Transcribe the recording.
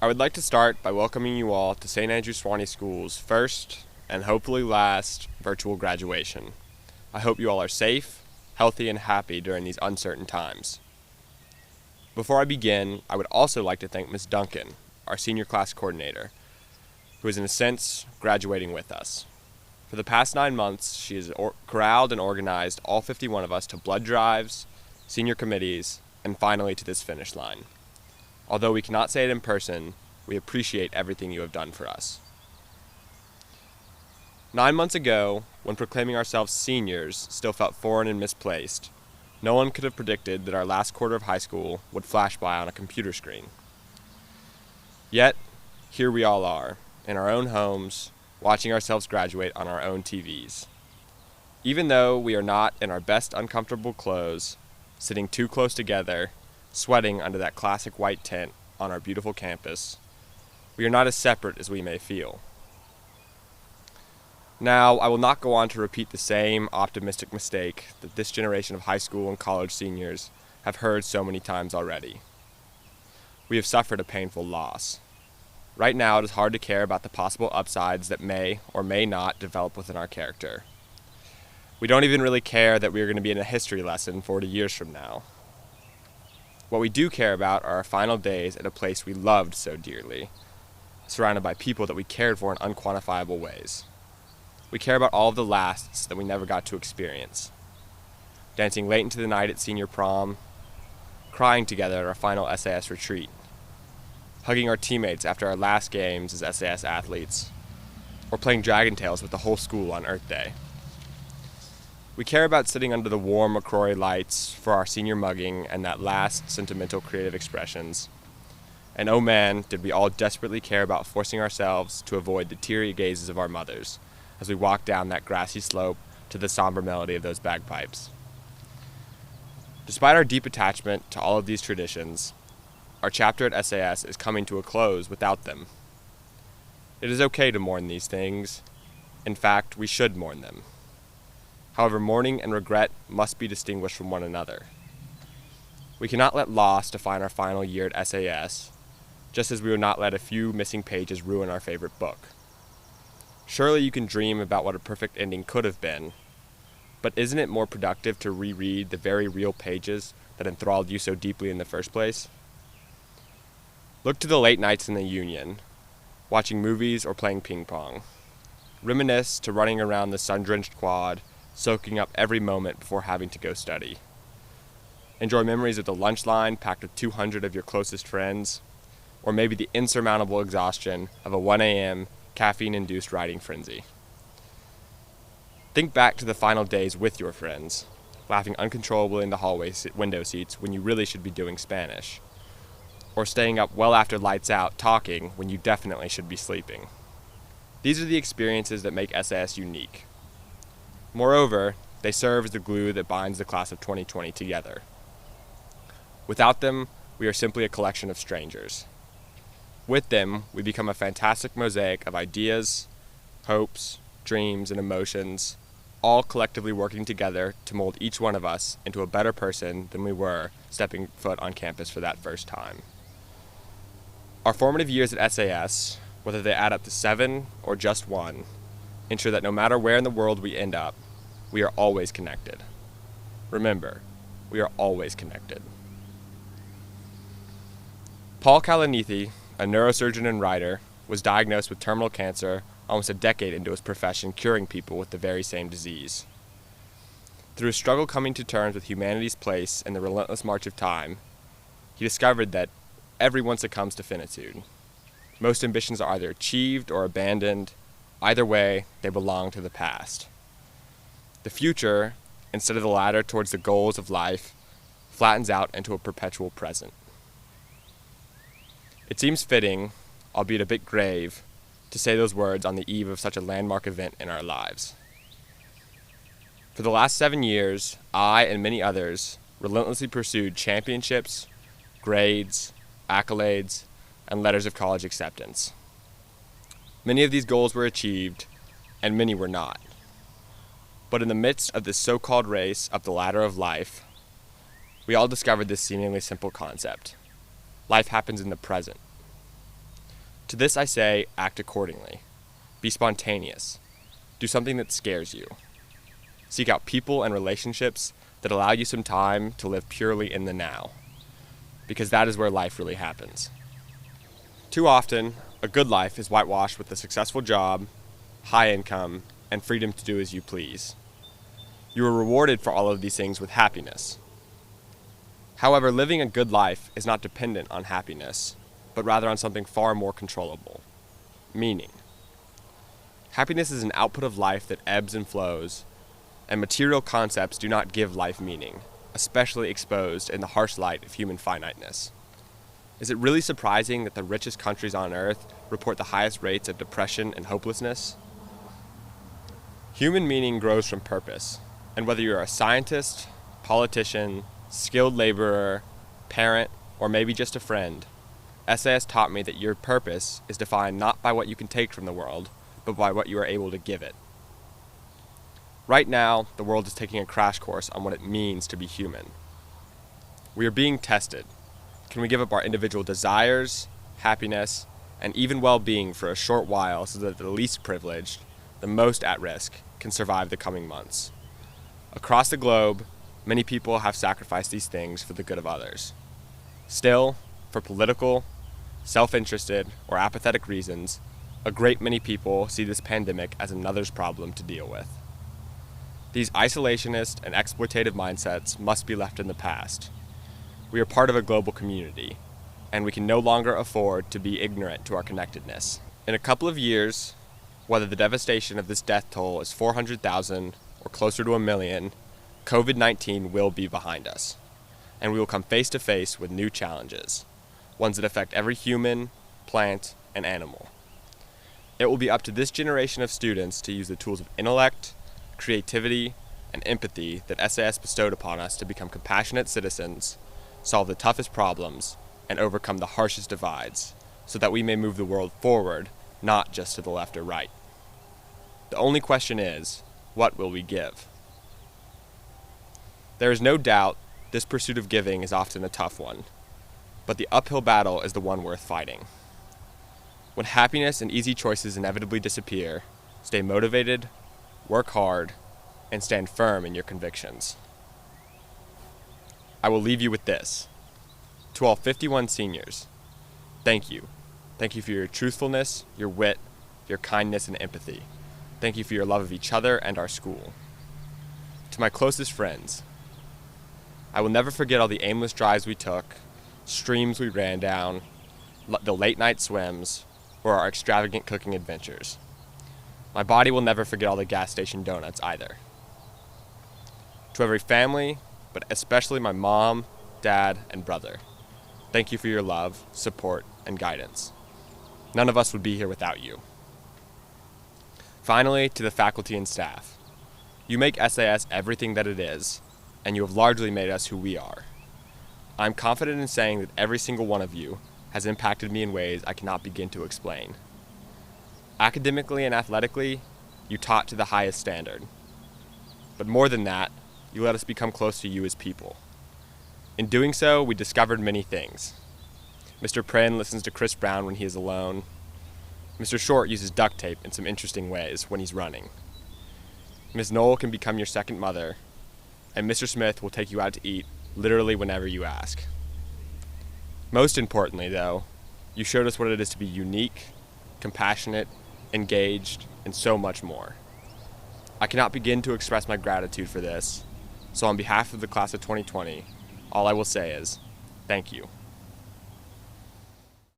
I would like to start by welcoming you all to St. Andrew Sewanee School's first, and hopefully last, virtual graduation. I hope you all are safe, healthy, and happy during these uncertain times. Before I begin, I would also like to thank Ms. Duncan, our senior class coordinator, who is in a sense graduating with us. For the past 9 months, she has corralled and organized all 51 of us to blood drives, senior committees, and finally to this finish line. Although we cannot say it in person, we appreciate everything you have done for us. 9 months ago, when proclaiming ourselves seniors still felt foreign and misplaced, no one could have predicted that our last quarter of high school would flash by on a computer screen. Yet, here we all are, in our own homes, watching ourselves graduate on our own TVs. Even though we are not in our best uncomfortable clothes, sitting too close together, sweating under that classic white tent on our beautiful campus, we are not as separate as we may feel. Now, I will not go on to repeat the same optimistic mistake that this generation of high school and college seniors have heard so many times already. We have suffered a painful loss. Right now, it is hard to care about the possible upsides that may or may not develop within our character. We don't even really care that we are going to be in a history lesson 40 years from now. What we do care about are our final days at a place we loved so dearly, surrounded by people that we cared for in unquantifiable ways. We care about all of the lasts that we never got to experience. Dancing late into the night at senior prom, crying together at our final SAS retreat, hugging our teammates after our last games as SAS athletes, or playing Dragon Tales with the whole school on Earth Day. We care about sitting under the warm McCrory lights for our senior mugging and that last sentimental creative expressions. And oh man, did we all desperately care about forcing ourselves to avoid the teary gazes of our mothers as we walked down that grassy slope to the somber melody of those bagpipes. Despite our deep attachment to all of these traditions, our chapter at SAS is coming to a close without them. It is okay to mourn these things. In fact, we should mourn them. However, mourning and regret must be distinguished from one another. We cannot let loss define our final year at SAS, just as we would not let a few missing pages ruin our favorite book. Surely you can dream about what a perfect ending could have been, but isn't it more productive to reread the very real pages that enthralled you so deeply in the first place? Look to the late nights in the Union, watching movies or playing ping pong. Reminisce to running around the sun-drenched quad, soaking up every moment before having to go study. Enjoy memories of the lunch line packed with 200 of your closest friends, or maybe the insurmountable exhaustion of a 1 a.m. caffeine-induced riding frenzy. Think back to the final days with your friends, laughing uncontrollably in the hallway window seats when you really should be doing Spanish, or staying up well after lights out talking when you definitely should be sleeping. These are the experiences that make SAS unique. Moreover, they serve as the glue that binds the class of 2020 together. Without them, we are simply a collection of strangers. With them, we become a fantastic mosaic of ideas, hopes, dreams, and emotions, all collectively working together to mold each one of us into a better person than we were stepping foot on campus for that first time. Our formative years at SAS, whether they add up to 7 or just 1, ensure that no matter where in the world we end up, we are always connected. Remember, we are always connected. Paul Kalanithi, a neurosurgeon and writer, was diagnosed with terminal cancer almost a decade into his profession, curing people with the very same disease. Through a struggle coming to terms with humanity's place in the relentless march of time, he discovered that everyone succumbs to finitude. Most ambitions are either achieved or abandoned. Either way, they belong to the past. The future, instead of the ladder towards the goals of life, flattens out into a perpetual present. It seems fitting, albeit a bit grave, to say those words on the eve of such a landmark event in our lives. For the last 7 years, I and many others relentlessly pursued championships, grades, accolades, and letters of college acceptance. Many of these goals were achieved, and many were not. But in the midst of this so-called race up the ladder of life, we all discovered this seemingly simple concept. Life happens in the present. To this I say, act accordingly. Be spontaneous. Do something that scares you. Seek out people and relationships that allow you some time to live purely in the now, because that is where life really happens. Too often, a good life is whitewashed with a successful job, high income, and freedom to do as you please. You are rewarded for all of these things with happiness. However, living a good life is not dependent on happiness, but rather on something far more controllable: meaning. Happiness is an output of life that ebbs and flows, and material concepts do not give life meaning, especially exposed in the harsh light of human finiteness. Is it really surprising that the richest countries on earth report the highest rates of depression and hopelessness? Human meaning grows from purpose, and whether you're a scientist, politician, skilled laborer, parent, or maybe just a friend, SAS taught me that your purpose is defined not by what you can take from the world, but by what you are able to give it. Right now, the world is taking a crash course on what it means to be human. We are being tested. Can we give up our individual desires, happiness, and even well-being for a short while so that the least privileged, the most at risk, can survive the coming months? Across the globe, many people have sacrificed these things for the good of others. Still, for political, self-interested, or apathetic reasons, a great many people see this pandemic as another's problem to deal with. These isolationist and exploitative mindsets must be left in the past. We are part of a global community, and we can no longer afford to be ignorant to our connectedness. In a couple of years, whether the devastation of this death toll is 400,000 or closer to 1 million, COVID-19 will be behind us, and we will come face to face with new challenges, ones that affect every human, plant, and animal. It will be up to this generation of students to use the tools of intellect, creativity, and empathy that SAS bestowed upon us to become compassionate citizens, solve the toughest problems, and overcome the harshest divides, so that we may move the world forward, not just to the left or right. The only question is, what will we give? There is no doubt this pursuit of giving is often a tough one, but the uphill battle is the one worth fighting. When happiness and easy choices inevitably disappear, stay motivated, work hard, and stand firm in your convictions. I will leave you with this. To all 51 seniors, thank you. Thank you for your truthfulness, your wit, your kindness, and empathy. Thank you for your love of each other and our school. To my closest friends, I will never forget all the aimless drives we took, streams we ran down, the late night swims, or our extravagant cooking adventures. My body will never forget all the gas station donuts either. To every family, but especially my mom, dad, and brother, thank you for your love, support, and guidance. None of us would be here without you. Finally, to the faculty and staff, you make SAS everything that it is, and you have largely made us who we are. I'm confident in saying that every single one of you has impacted me in ways I cannot begin to explain. Academically and athletically, you taught to the highest standard. But more than that, you let us become close to you as people. In doing so, we discovered many things. Mr. Prin listens to Chris Brown when he is alone. Mr. Short uses duct tape in some interesting ways when he's running. Ms. Knoll can become your second mother, and Mr. Smith will take you out to eat literally whenever you ask. Most importantly, though, you showed us what it is to be unique, compassionate, engaged, and so much more. I cannot begin to express my gratitude for this, so on behalf of the class of 2020, all I will say is, thank you.